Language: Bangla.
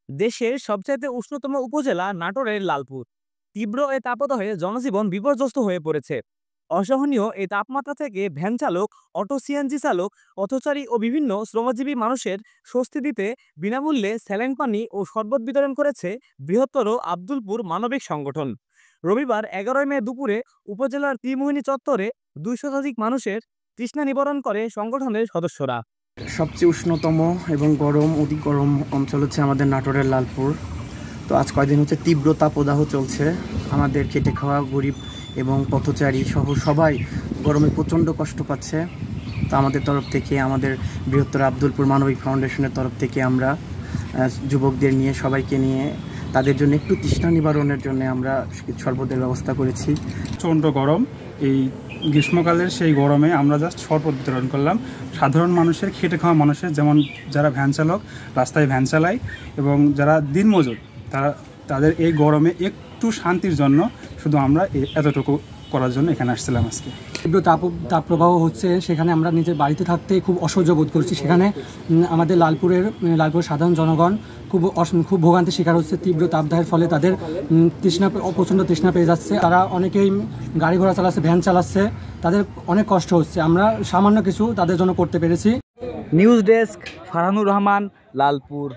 দেশের সবচাইতে উষ্ণতম উপজেলা নাটোরের লালপুর। তীব্র এই তাপদাহে জনজীবন বিপর্যস্ত হয়ে পড়েছে। অসহনীয় এই তাপমাত্রা থেকে ভ্যান চালক, অটো সিএনজি চালক, পথচারী ও বিভিন্ন শ্রমজীবী মানুষের স্বস্তি দিতে বিনামূল্যে স্যালাইন পানি ও শরবত বিতরণ করেছে বৃহত্তর আব্দুলপুর মানবিক সংগঠন। রবিবার 11 মে দুপুরে উপজেলার ত্রিমোহিনী চত্বরে 200 শতাধিক মানুষের তৃষ্ণা নিবারণ করে সংগঠনের সদস্যরা। সবচেয়ে উষ্ণতম এবং অতি গরম অঞ্চল হচ্ছে আমাদের নাটোরের লালপুর। তো আজ কয়দিন হচ্ছে তীব্র তাপদাহ চলছে। আমাদের খেটে খাওয়া গরিব এবং পথচারী সহ সবাই গরমে প্রচণ্ড কষ্ট পাচ্ছে। তো আমাদের তরফ থেকে, আমাদের বৃহত্তর আব্দুলপুর মানবিক ফাউন্ডেশনের তরফ থেকে আমরা যুবকদের নিয়ে, সবাইকে নিয়ে তাদের জন্য একটু তৃষ্ণা নিবারণের জন্য আমরা শরবতের ব্যবস্থা করেছি। প্রচণ্ড গরম, এই গ্রীষ্মকালের সেই গরমে আমরা জাস্ট শরবত বিতরণ করলাম সাধারণ মানুষের, খেটে খাওয়া মানুষের, যেমন যারা ভ্যান চালক, রাস্তায় ভ্যান চালায় এবং যারা দিনমজুর, তাদের এই গরমে একটু শান্তির জন্য শুধু আমরা এতটুকু করার জন্য এখানে আসছিলাম আজকে। তীব্র তাপপ্রবাহ হচ্ছে, সেখানে আমরা নিজের বাড়িতে থাকতে খুব অসহ্য বোধ করছি। সেখানে আমাদের লালপুরের সাধারণ জনগণ খুব ভোগান্তির শিকার হচ্ছে। তীব্র তাপদাহের ফলে তাদের প্রচণ্ড তৃষ্ণা পেয়ে যাচ্ছে। তারা অনেকেই গাড়ি ঘোড়া চালাচ্ছে, ভ্যান চালাচ্ছে, তাদের অনেক কষ্ট হচ্ছে। আমরা সামান্য কিছু তাদের জন্য করতে পেরেছি। News desk, Farhanur Rahman, Lalpur.